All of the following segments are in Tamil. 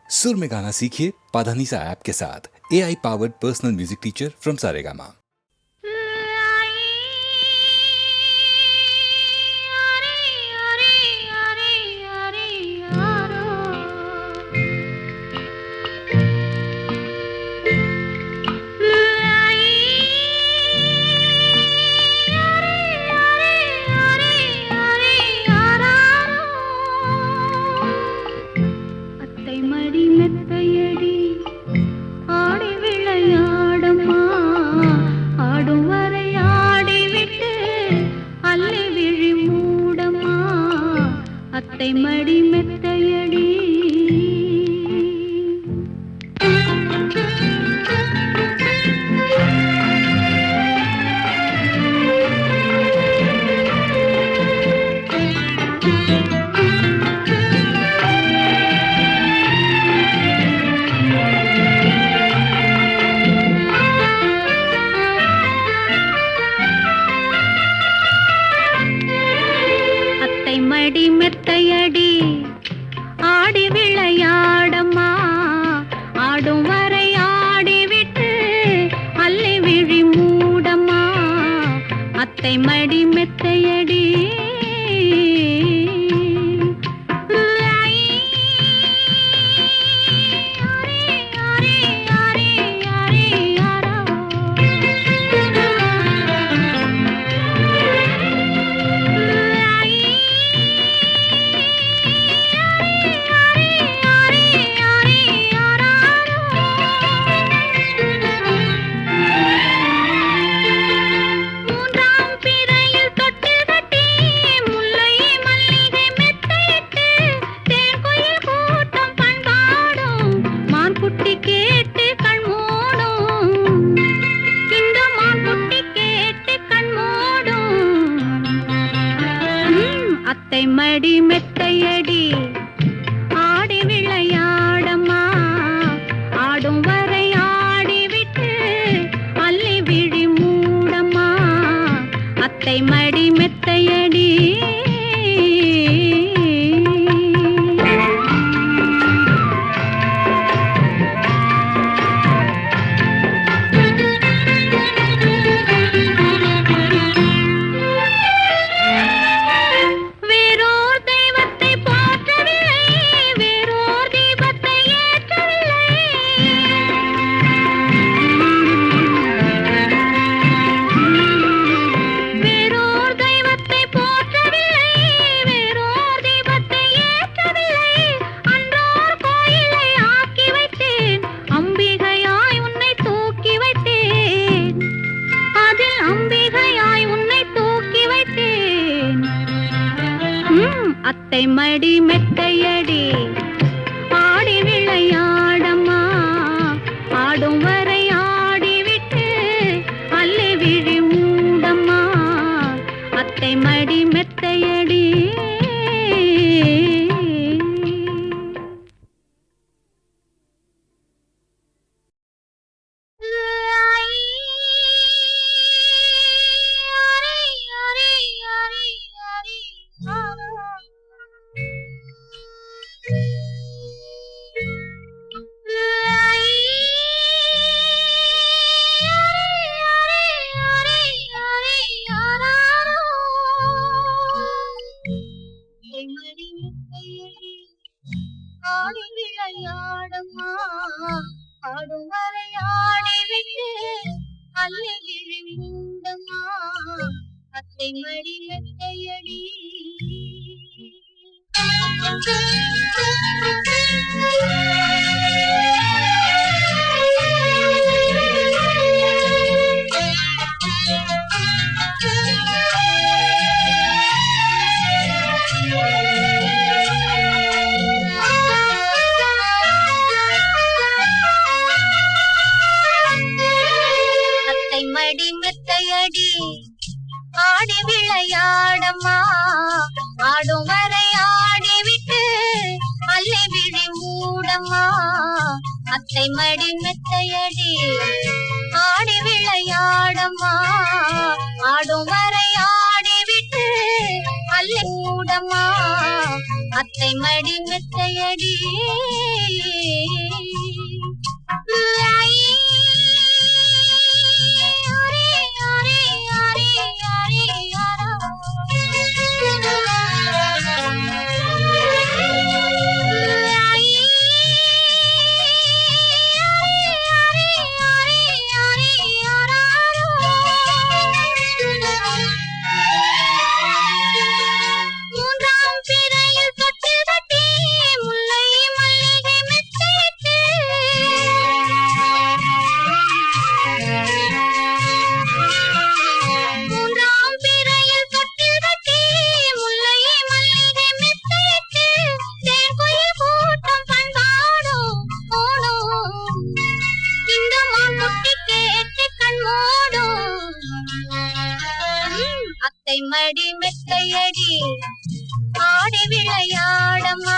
सुर में गाना सीखिए पाधानीसा ऐप के साथ। AI powered personal music teacher from Saregama. மடி மெத்தையடி மடி மெத்தையடி ஆடி விளையாடம்மா ஆடும் வரை ஆடிவிட்டு அள்ளி விழி மூடம்மா அத்தை மடி மெத்தையடி அத்தை மடி மெத்தையடி ஆடி விளையாடம்மா ஆடும் வரை ஆடிவிட்டு அள்ளி விழி மூடம்மா அத்தை மடி மெத்தையடி அத்தை மடி மெத்தையடி ஆடி விளையாடம்மா ஆடும் வரை ஆடிவிட்டு அள்ளி விழி மூடம்மா அத்தை மடி மெத்தையடி ஆடி விளையாடம்மா ஆடும் வரை ஆடிவிட்டு அள்ளி விழி மூடம்மா அத்தை மடி மெத்தையடி மடி மெத்தையடி ஆடி விளையாடம்மா ஆடும் வரை ஆடிவிட்டு அள்ளி விழி மூடம்மா அத்தை மடி மெத்தையடி ஆடி விளையாடம்மா ஆடும் வரை ஆடிவிட்டு அள்ளி மூடம்மா அத்தை மடி மெத்தையடி மெத்தையடி ஆடி விளையாடம்மா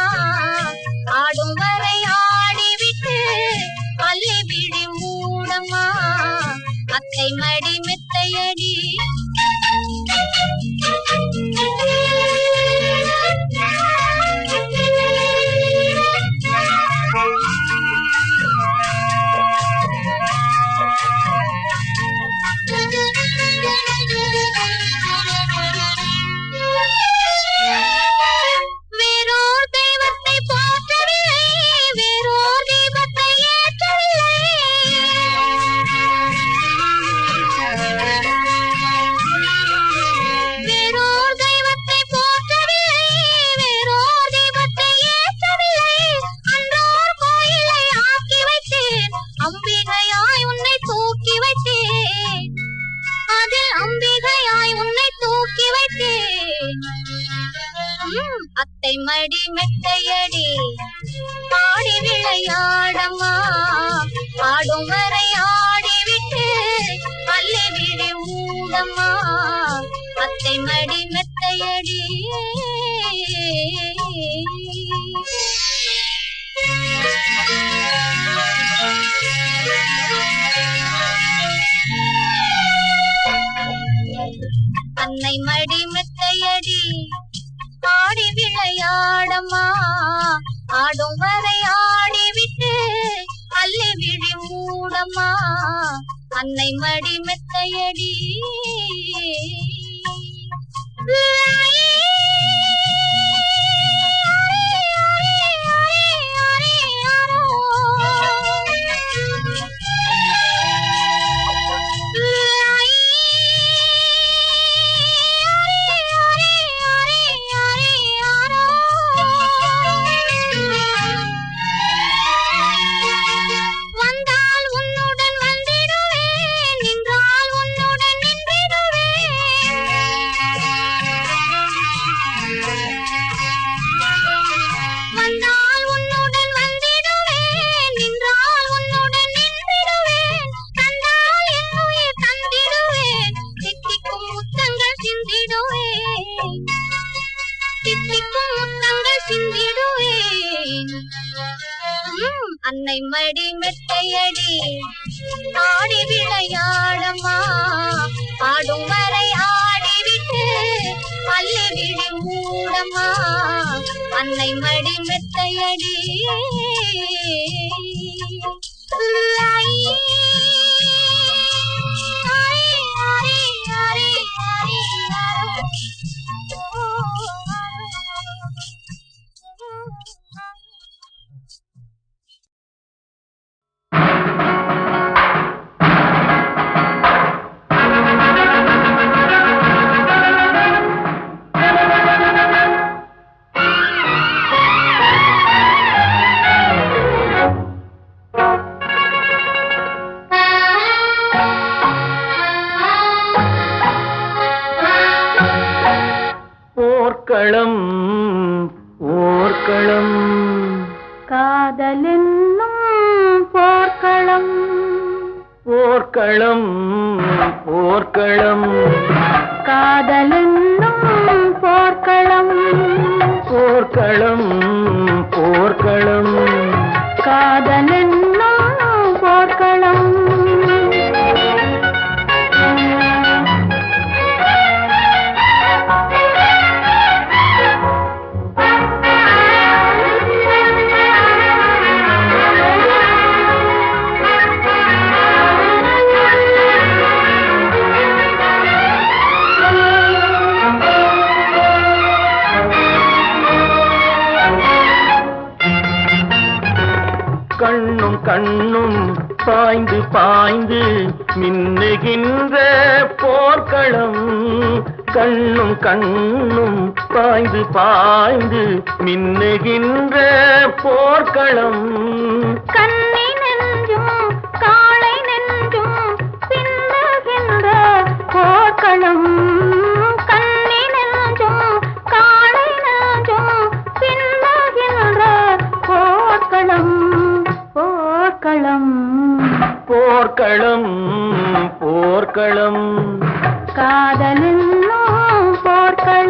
ஆடும் வரை ஆடிவிட்டு பள்ளி விழி மூடம்மா அத்தை மடி மெத்தையடி அத்தை மடி மெத்தையடி ஆடி விளையாடம்மா ஆடும் வரை ஆடிவிட்டு பள்ளி விழி மூடம்மா அத்தை மடி மெத்தையடி அன்னை மடி மெத்தையடி ஆடி விளையாடம்மா ஆடும் வரை ஆடிவிட்டு அள்ளி விழி மூடம்மா அன்னை மடி மெத்தையடி அன்னை மடி மெத்தையடி ஆடி விளையாடம்மா ஆடும் வரை ஆடிவிட்டு பள்ளி விழி மூடம்மா அன்னை மடி மெத்தையடி போர்க்களம் காதலென்னும் போர்க்களம் போர்க்களம் போர்க்களம் காதலென்னும் போர்க்களம் போர்க்களம் போர்க்களம் காதலென்னும் போர்க்களம் கண்ணும் கண்ணும் பாய்ந்து பாய்ந்து மின்னுகின்ற போர்க்களம் கண்ணும் கண்ணும் பாய்ந்து பாய்ந்து மின்னுகின்ற போர்க்களம் கண்ணி நெஞ்சும் காளை நெஞ்சும் பின்னுகின்ற போர்க்களம் கண்ணி நெஞ்சும் காளை நெஞ்சும் பின்னுகின்ற போர்க்களம் போர்க்களம் போர்க்களம் போர்க்களம் காதலென்னும் போர்க்களம்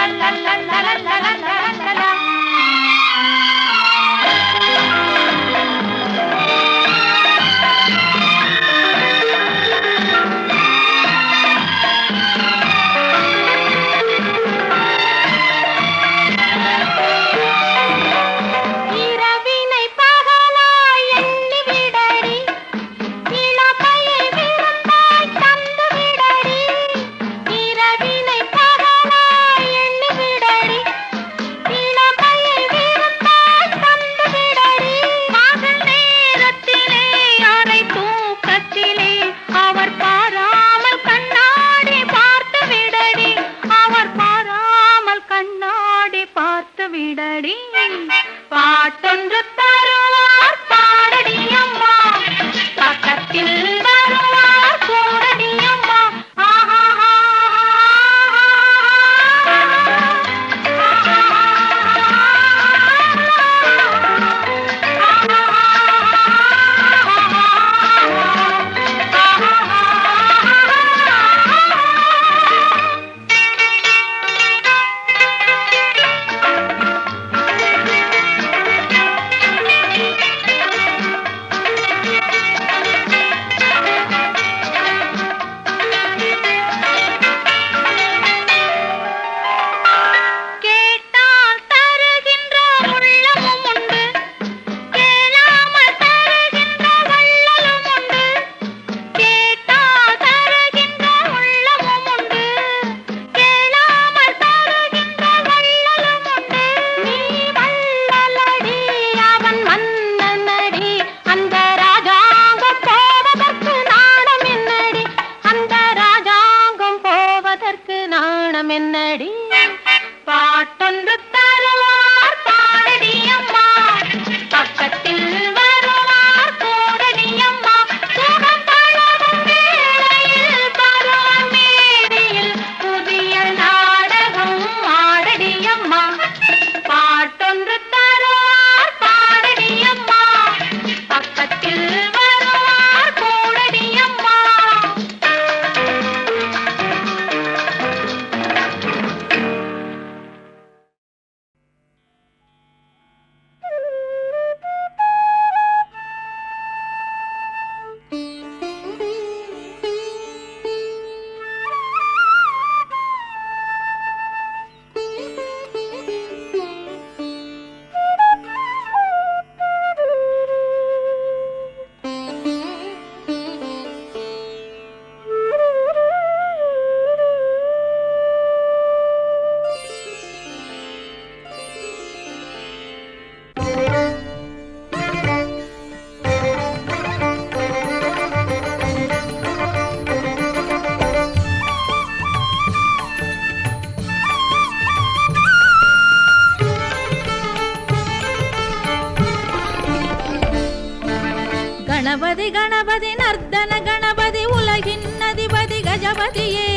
கணபதி நர்த்தன கணபதி உலகின் அதிபதி கஜபதியே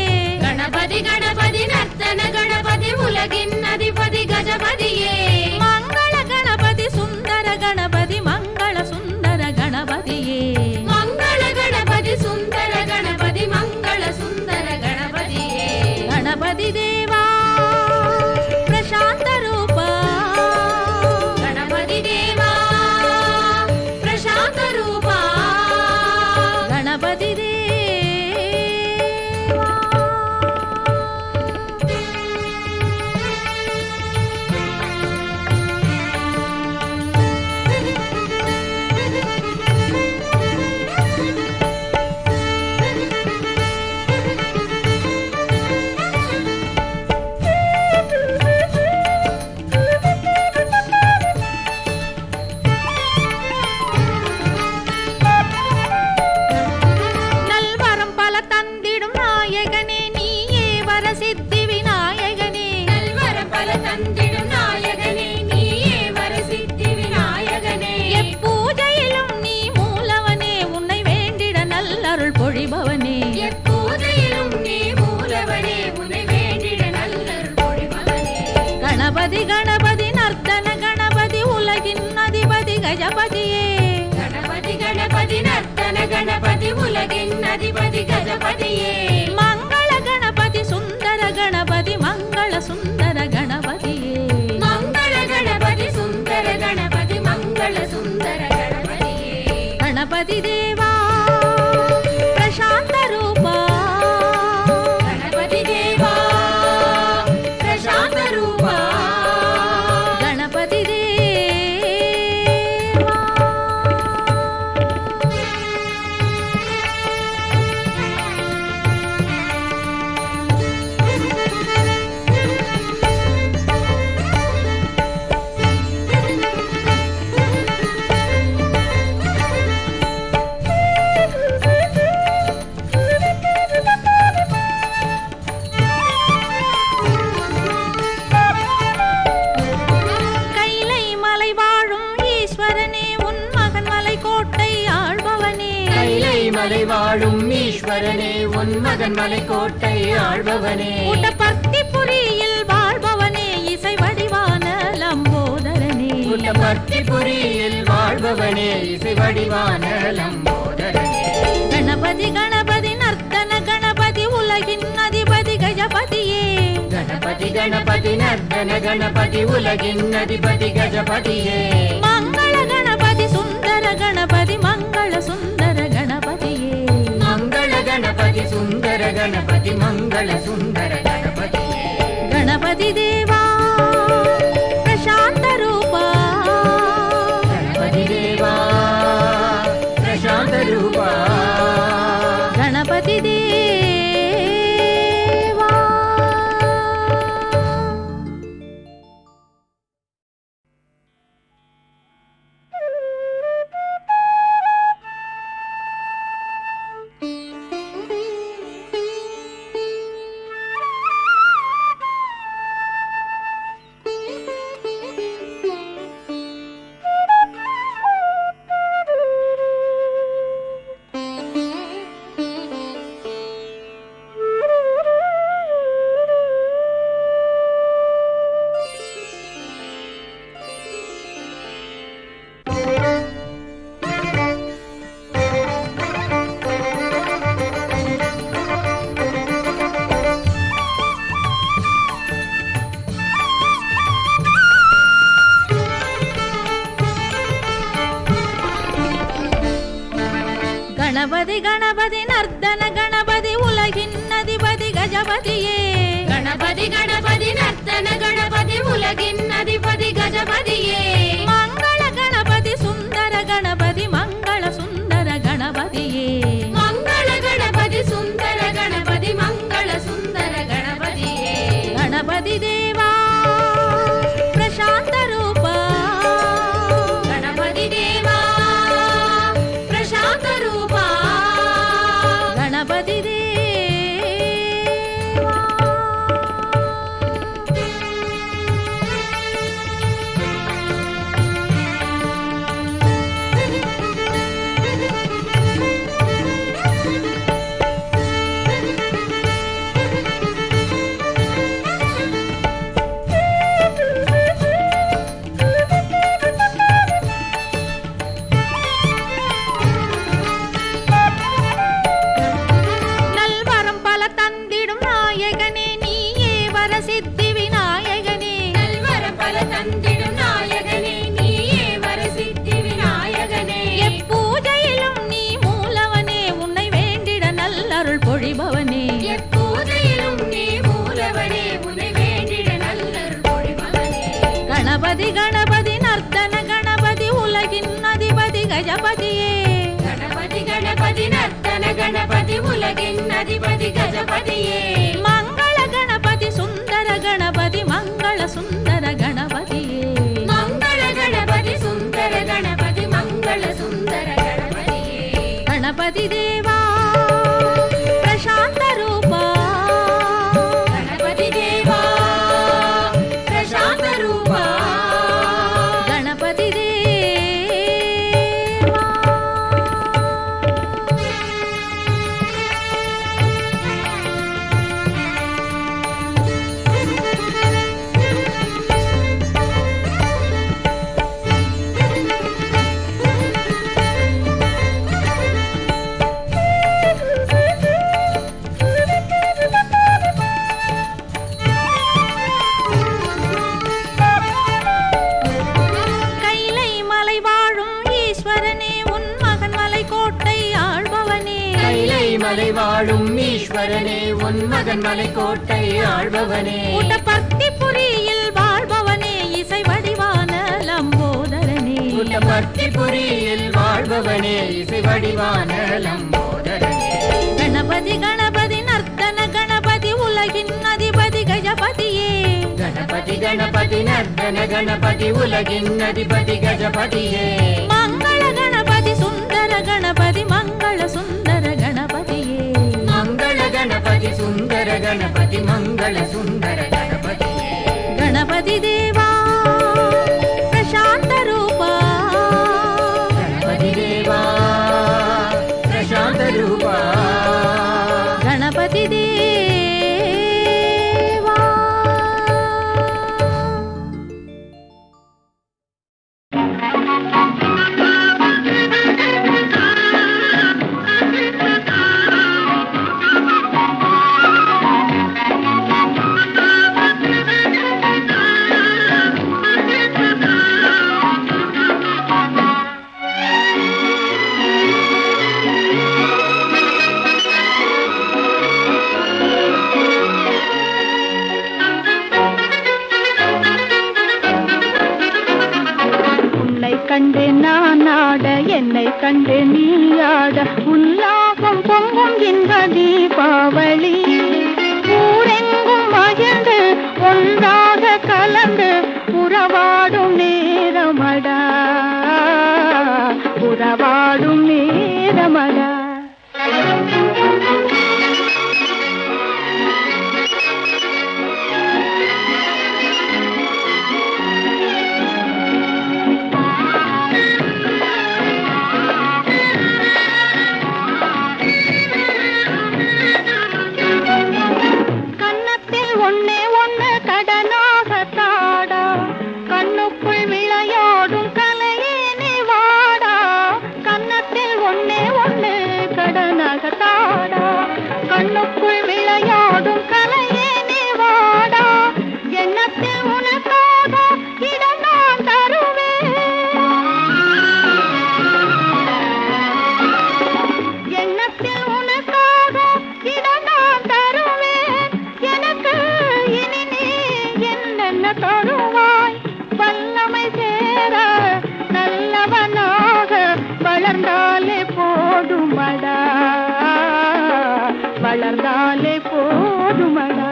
கணபதி கணபதி நர்த்தன கணபதி உலகின் அதிபதி கஜபதியே மங்கள கணபதி சுந்தர கணபதி மங்கள சுந்தர கணபதியே மங்கள கணபதி சுந்தர கணபதி மங்கள சுந்தர கணபதியே கணபதி தேவா பிரசாந்த ரூபா கணபதி தேவா பிரசாந்த ரூபா கணபதி தேவா நல்வரம் பல தந்திடும் நாயகனே நீயே வர சித்தி விநாயகனே நல்வரம் பல தந்திடும் நாயகனே நீயே வர சித்தி விநாயகனே எப்பூஜையிலும் நீ மூலவனே உன்னை வேண்டிட நல்லருள் பொழிபவனே எப்பூஜையிலும் நீ மூலவனே உன்னை வேண்டிட நல்லருள் பொழிபவனே கணபதி கணபதி நர்த்தன கணபதி உலகின் அதிபதி கஜபதியே கணபதி கணபதி நர்த்தன கணபதி உலகின் அதிபதி கஜபதியே மங்கள கணபதி சுந்தர கணபதி மங்கள சுந்தர கணபதியே மங்கள கணபதி சுந்தர கணபதி மங்கள சுந்தர கணபதியே கணபதி தேவா பிரசாந்த ரூபா கணபதி தேவா பிரசாந்த ரூபா கணபதி தேவா கைலை மலை வாழும் ஈஸ்வரனே உன் மகன் மலை கோட்டை ஆள்பவனே கைலை மலை வாழும் ஈஸ்வரனே உன் மகன் மலை கோட்டை ஆள்பவனே புட்டபர்த்தி புரியில் வாழ்பவனே இசை வடிவான லம்போதரனே புட்டபர்த்தி புரியில் வாழ்பவனே இசை வடிவான லம்போதரனே கணபதி கணபதி நர்த்தன கணபதி உலகின் அதிபதி கஜபதியே கணபதி கணபதி நர்த்தன கணபதி உலகின் அதிபதி கஜபதியே மங்கள கணபதி சுந்தர கணபதி மங்கள சுந்தர கணபதியே மங்கள கணபதி சுந்தர கணபதி மங்கள சுந்தர கணபதியே கணபதி தேவா பிரசாந்த ரூபா கணபதி தேவா பிரசாந்த ரூபா கணபதி தேவா கணபதி கணபதி நர்த்தன கணபதி உலகின் அதிபதி கஜபதியே கணபதி கணபதி நர்த்தன கணபதி உலகின் அதிபதி கஜபதியே மங்கள கணபதி சுந்தர கணபதி மங்கள சுந்தர கணபதியே மங்கள கணபதி சுந்தர கணபதி மங்கள சுந்தர கணபதியே கணபதி தேவா பிரசாந்த ரூபா கணபதி தேவா பிரசாந்த ரூபா கணபதி தேவா அதிபதி கஜபதியே மங்கள கணபதி சுந்தர கணபதி மங்கள சுந்தர கணபதியே மங்கள கணபதி சுந்தர கணபதி மங்கள சுந்தர கணபதியே கணபதி தேவா பிரசாந்த ரூபா கணபதி தேவா பிரசாந்த ரூபா கணபதி தேவா கைலை மலை வாழும் ஈஸ்வரனே உன் மகன் மலை கோட்டை ஆள்பவனே கைலை மலை வாழும் ஈஸ்வரனே உன் மகன் மலை கோட்டை ஆள்பவனே புட்டபர்த்தி புரியில் வாழ்பவனே இசை வடிவான லம்போதரனே புட்டபர்த்தி புரியில் வாழ்பவனே இசை வடிவான லம்போதரனே கணபதி கணபதி நர்த்தன கணபதி உலகின் அதிபதி கஜபதியே கணபதி கணபதி நர்த்தன கணபதி உலகின் அதிபதி கஜபதியே மங்கள கணபதி சுந்தர கணபதி மங்கள சுந்தர கணபதியே மங்கள கணபதி சுந்தர கணபதி மங்கள சுந்தர கணபதியே கணபதி தேவா பிரசாந்த ரூபா கணபதி தேவா பிரசாந்த ரூபா கணபதி தேவா உன்னை கண்டு நான் ஆட என்னை கண்டு நீ ஆட உல்லாசம் பொங்கும் இந்த தீபாவளி ஊரெங்கும் மகிழ்ந்து ஒன்றாக கலந்து உறவாடும் நேரமடா உறவாடும் நேரமடா கன்னத்தில் ஒன்னே ஒன்னு கடனாக தாடா கண்ணுக்குள் விளையாடும் கலையே நீ வாடா கன்னத்தில் ஒன்னே ஒன்னு கடனாக தாடா கண்ணுக்குள் விளையாடும் கலையே நீ வாடா எண்ணத்தில் உனக்காக இடம் நான் தருவேன் எண்ணத்தில் உனக்காக இடம் நான் தருவேன் எனக்கு இனி நீ என்னென்ன தருவாய் வல்லமை சேர நல்லவனாக வளர்ந்தாலே போதுமடா வளர்ந்தாலே போதுமடா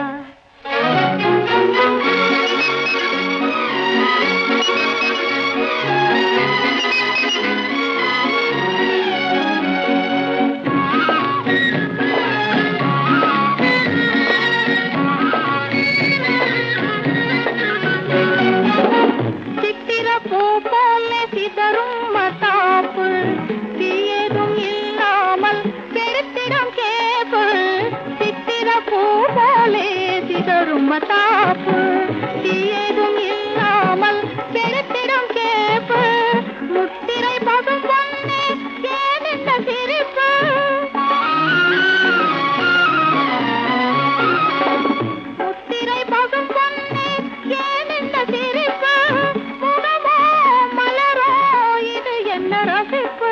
சித்திர பூ போல சிதறும் மத்தாப்பு தீயதும் இல்லாமல் பெருத்திடம் கேப்பு சித்திர பூ போல சிதறும் மத்தாப்பு தீயதும் இல்லாமல் பெருத்திடம் கேப்பு முத்திரை பசும் பொன்னே ஏன் இந்த சிரிப்பு முத்திரை பசும் பொன்னே ஏன் இந்த சிரிப்பு முகமோ மலரோ இது என்ன ரசிப்பு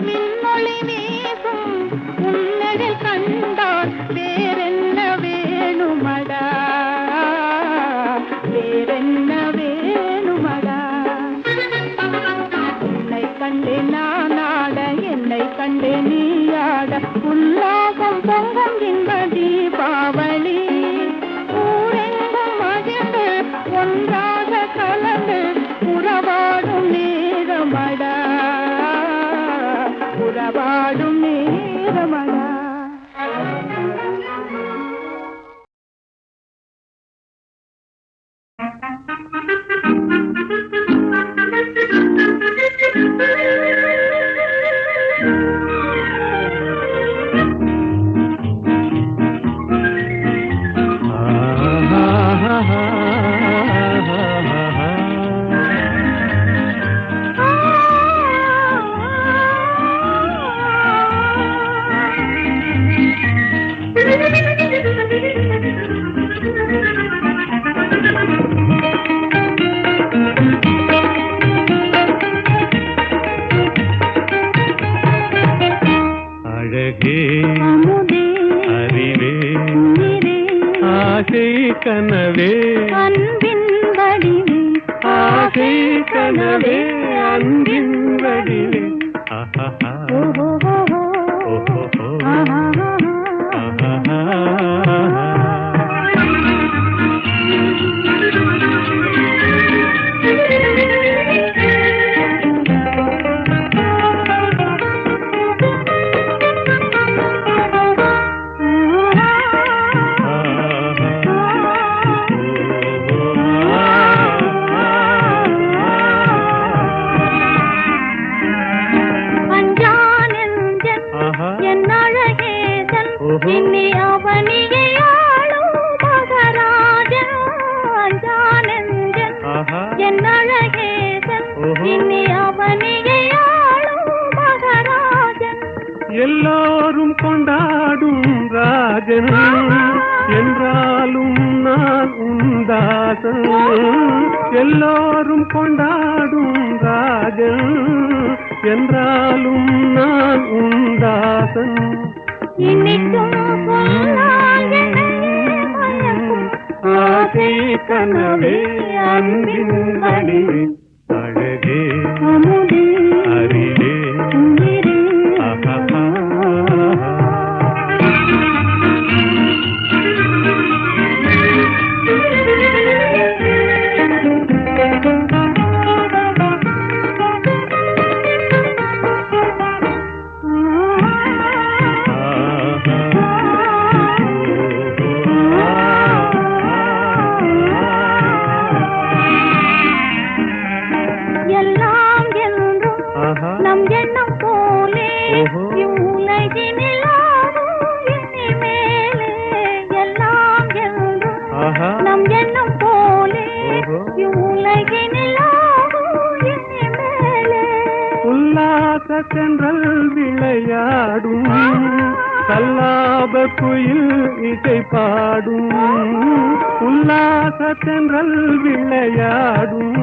மின்னொளி வீசும் உன்னடில் கண்டால் வேறென்ன வேணுமடா நீயாட உல்லாசம் பொங்கும் இன்ப தீபாவளி ஊரெங்கும் மகிழ்ந்து ஒன்றாக கலந்து உறவாடும் நேரமடா உறவாடும் நேரமடா. கனவே அன்பின் வடிவே ஆசை கனவே அன்பின் வடிவே இன்னி அவனியை ஆளும் மகராஜன் ஜானந்தன் என் அழகேசன் இன்னி அவனியை ஆளும் மகராஜன் எல்லோரும் கொண்டாடும் ராஜன் என்றாலும் நான் உந்தாசன் எல்லோரும் கொண்டாடும் ராஜன் என்றாலும் நான் உந்தாசன் இன்னிக்கும் ஆசை கனவே அன்பின் வடிவே அழகே அறிவே எல்லாம் என்றும் நம் எண்ணம் போலே இவ்வுலகினில் ஆடும் இனிமேலே எல்லாம் என்றும் நம் எண்ணம் போலே இவ்வுலகினில் ஆடும் இனிமேலே உல்லாச தென்றல் விளையாடும் கல்லாப குயில் இசை பாடும் உல்லாச தென்றல் விளையாடும்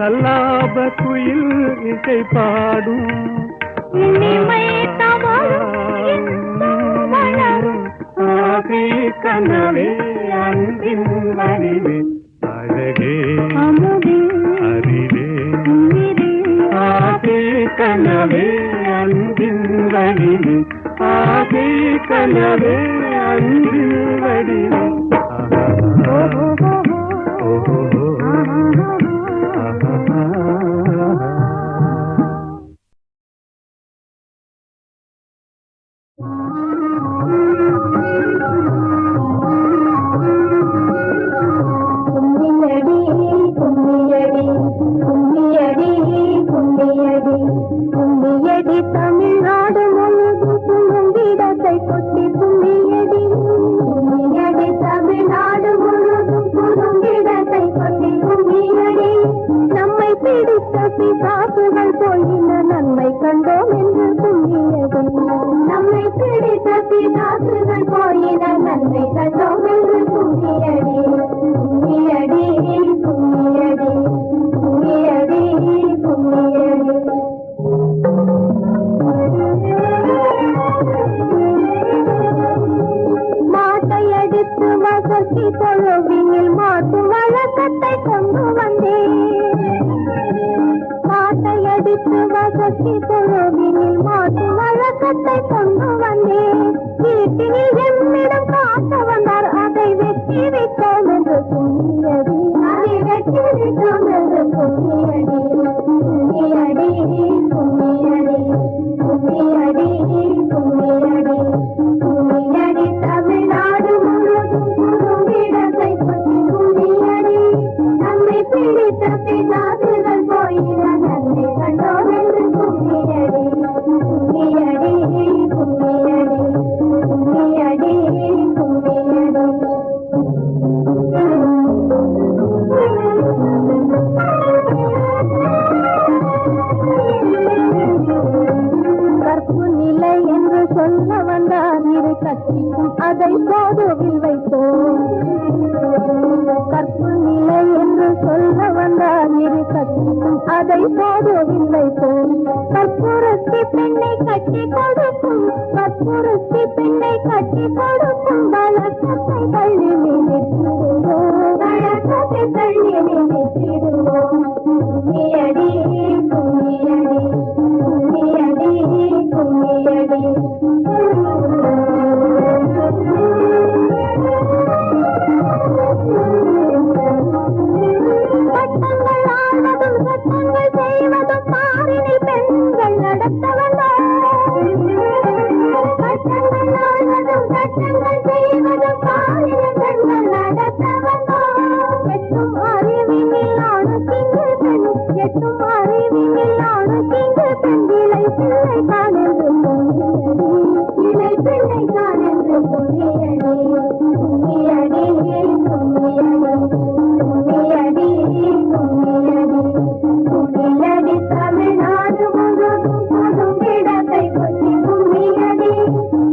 கல்லாப குயில் இசை பாடும் இனிமை தவழும் வளரும் ஆசை கனவே அன்பின் வடிவே அழகே அமுதே அறிவே உயிரே ஆசை கனவே அன்பின் வடிவே ஆசை கனவே அன்பின் வடிவே கும்மியடி கும்மியடி கும்மியடி கும்மியடி கும்மியடி தமிழ்நாடு முழுதும் கும்மிடத்தை கொட்டி கும்மியடி கும்மியடி தமிழ்நாடு முழுதும் கும்மிடத்தை கொட்டி கலசத்தை கொண்டு வந்தேன். வீட்டினில் எம்மிடம் காட்ட வந்தார், அதை வெற்றி வைத்தோம் என்று கும்மியடி, அதை வெற்றி வைத்தோம் என்று கும்மியடி. கும்மியடி கும்மியடி கும்மியடி கும்மியடி கும்மியடி, தமிழ்நாடு முழுவதும் குறும்பிடத்தை கொட்டி கும்மியடி. நம்மை பிடித்த பிதாதுகள் போயின நன்மை கண்டோம் என்று கும்மியடி. கும்மியடி கும்மியடி கும்மியடி கும்மியடி. கற்பு நிலை என்று சொல்ல வந்தார், இரு கட்சிக்கும் அதை போதுவில் வைத்தோம். கற்பு நிலை என்று சொல்ல வந்தார், இரு கட்சிக்கும் அதை போதுவில் வைத்தோம். கற்புறுத்தி பெண்ணை கட்டி கொடுக்கும், கற்புறுத்தி பெண்ணை கட்டி கொடுக்கும் வழக்கத்தை தள்ளி நினைத்திடுவோம், வழக்கத்தை தள்ளி நினைத்திடுவோம். கும்மியடி கும்மியடி கும்மியடி கும்மியடி. சட்டங்கள் ஆள்வதும் சட்டங்கள் செய்வதும் பாரினில் பெண்கள் நடத்த வந்தார். சட்டங்கள் ஆள்வதும் சட்டங்கள் செய்வதும் பாரினில் பெண்கள் நடத்த வந்தார். எட்டும் அறிவினில் ஆணுக்கிங்கு பெண், எட்டும் அறிவினில் ஆணுக்கிங்கு பெண், இலை பிள்ளை காணென்று கும்மியடி, இலை பிள்ளை காணென்று கும்மியடி. கும்மியடி கும்மியடி கும்மியடி கும்மியடி கும்மியடி, தமிழ்நாடு முழுவதும் குறும்பிடத்தை கொட்டி கும்மியடி.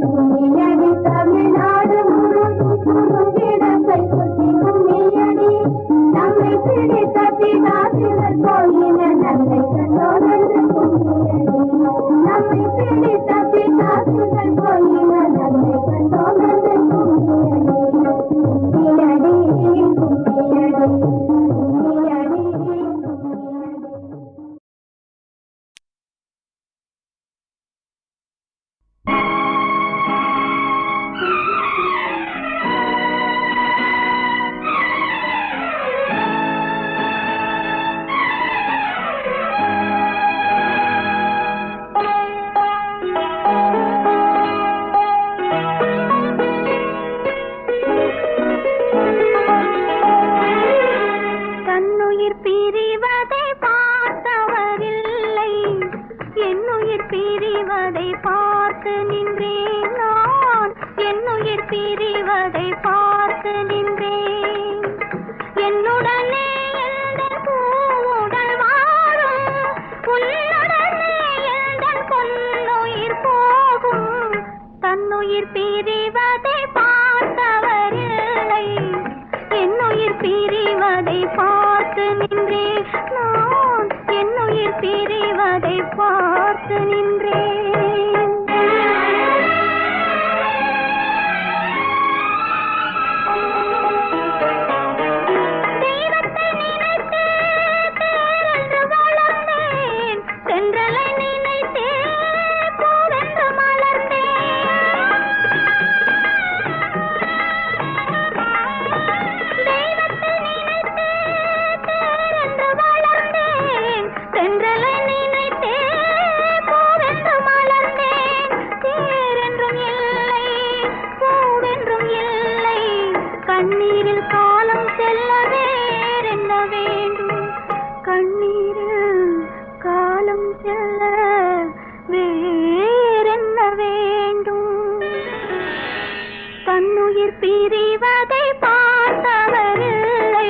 கும்மியடி, தமிழ்நாடு முழுவதும் குறும்பிடத்தை கொட்டி கும்மியடி. நம்மை பிடித்த பிதாசுகள் போயின நன்மை கண்டோம் என்று கும்மியடி. நம்மை பிடித்த பிதாசுகள் போயின நன்மை கண்டோம் என்று கும்மியடி. கும்மியடி கும்மியடி கும்மியடி கும்மியடி. தன்னுயிர் பிரிவதை பார்த்தவரில்லை, என்னுயிர் பிரிவதை பார்த்து நின்றேன் நான், என்னுயிர் பிரிவதை பார்த்து நின்றேன். என்னுடனே எந்தன் பூவுடல் வாழும், உன்னுடனே எந்தன் பொன்னுயிர் போகும். தன்னுயிர் பிரிவதை பார்த்தவரில்லை, என்னுயிர் பிரிவதை பார்த்து நின்றேன் நான், என்னுயிர் பிரிவதை பார்த்து நின்றேன். தெய்வத்தை நினைத்து தேரென்று வளர்ந்தேன், தென்றலை நினைத்தே பூவென்று மலர்ந்தேன். தெய்வத்தை நினைத்து தேரென்று வளர்ந்தேன், தென்றலை நினைத்தே பூவென்று மலர்ந்தேன். தேரென்றும் இல்லை, பூவென்றும் இல்லை, கண்ணீரில் காலம் செல்ல வேறென்ன வேண்டும், கண்ணீரில் காலம் செல்ல வேறென்ன வேண்டும். தன்னுயிர் பிரிவதை பார்த்தவரில்லை,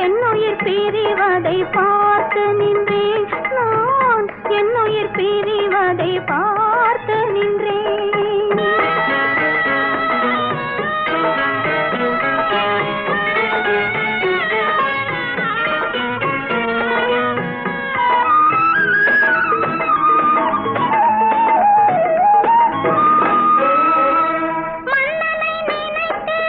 என்னுயிர் பிரிவதை பார்த்து நின்றேன் நான், என்னுயிர் பிரிவதை பார்த்து நின்றேன். மன்னனை நினைத்தே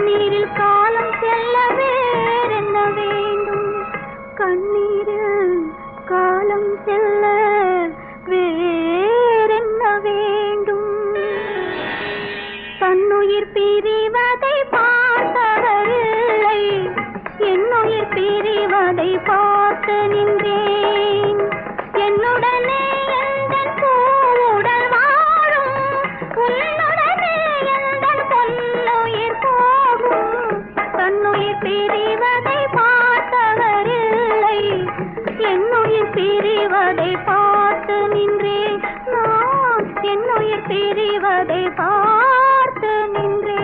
கண்ணீரில் காலம் செல்ல வேறென்ன வேண்டும்? கண்ணீரில் காலம் செல்ல வேறென்ன வேண்டும்? தன்னுயிர் பிரிவதை பார்த்தவரில்லை, என்னுயிர் பிரிவதை பார்த்து நின்றேன். என்னுடனே எந்தன் பூவுடல் வாழும், உன்னுடனே எந்தன் பொன்னுயிர் போகும். தன்னுயிர் பிரிவதை பார்த்தவரில்லை, என்னுயிர் பிரிவதை பார்த்து நின்றேன். நான் என்னுயிர் பிரிவதை பார்த்து நின்றேன்.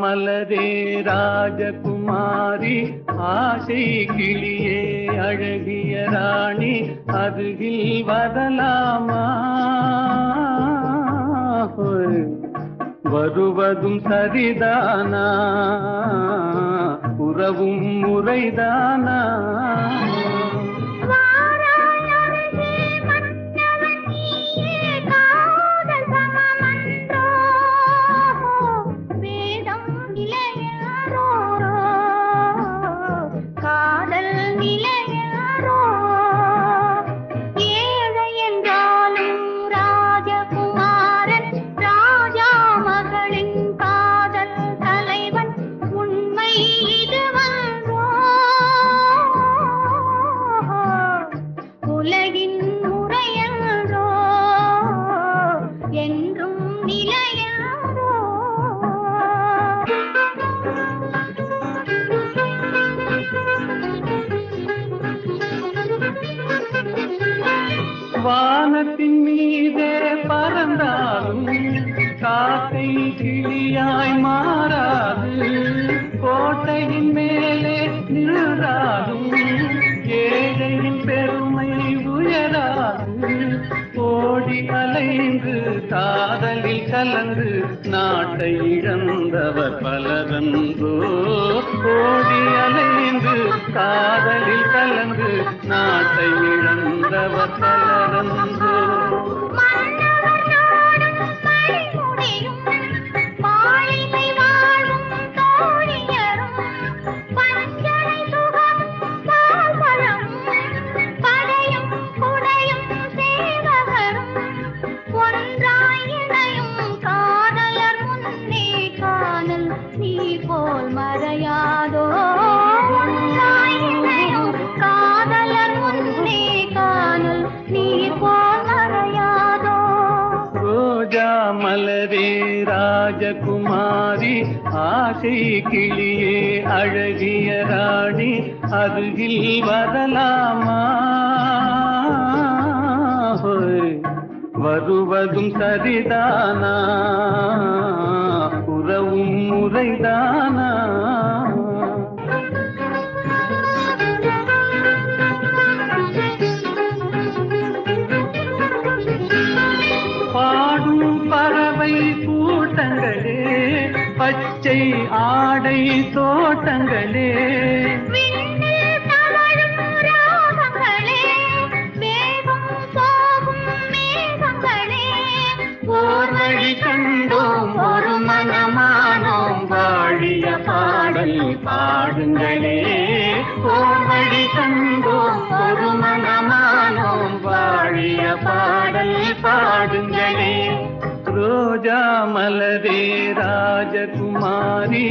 மலரே ராஜகுமாரி, ஆசை கிளியே அழகிய ராணி, அருகில் வரலாமா? வருவதும் சரிதானா, உறவும் முறைதானா? வானத்தின் மீதே பறந்தாலும் காக்கை கிளியாய் மாறாது, கோட்டையின் மேலே நின்றாலும் ஏழையின் பெருமை உயராது. ஓடி அலைந்து காதலில் கலந்து நாட்டை இழந்தவர் பலரன்றோ. ஓடி அலைந்து காதலில் கலந்து நாட்டை இழந்தவர் பலரன்றோ. மலரே ராஜகுமாரி, ஆசை கிளியே அழகிய ராணி, அருகில் வரலாமா? வருவதும் சரிதானா, உறவும் முறைதானா? பாடும் பறவை கூட்டங்களே, பச்சை ஆடை தோட்டங்களே, ஓர் வழி கண்டோம் ஒரு மனமானோம், வாழிய பாடல் பாடுங்களே. ஓர் வழி கண்டோம் ஒரு மனமானோம், வாழிய பாடல் பாடுங்களே. ரோஜா மலரே ராஜகுமாரி,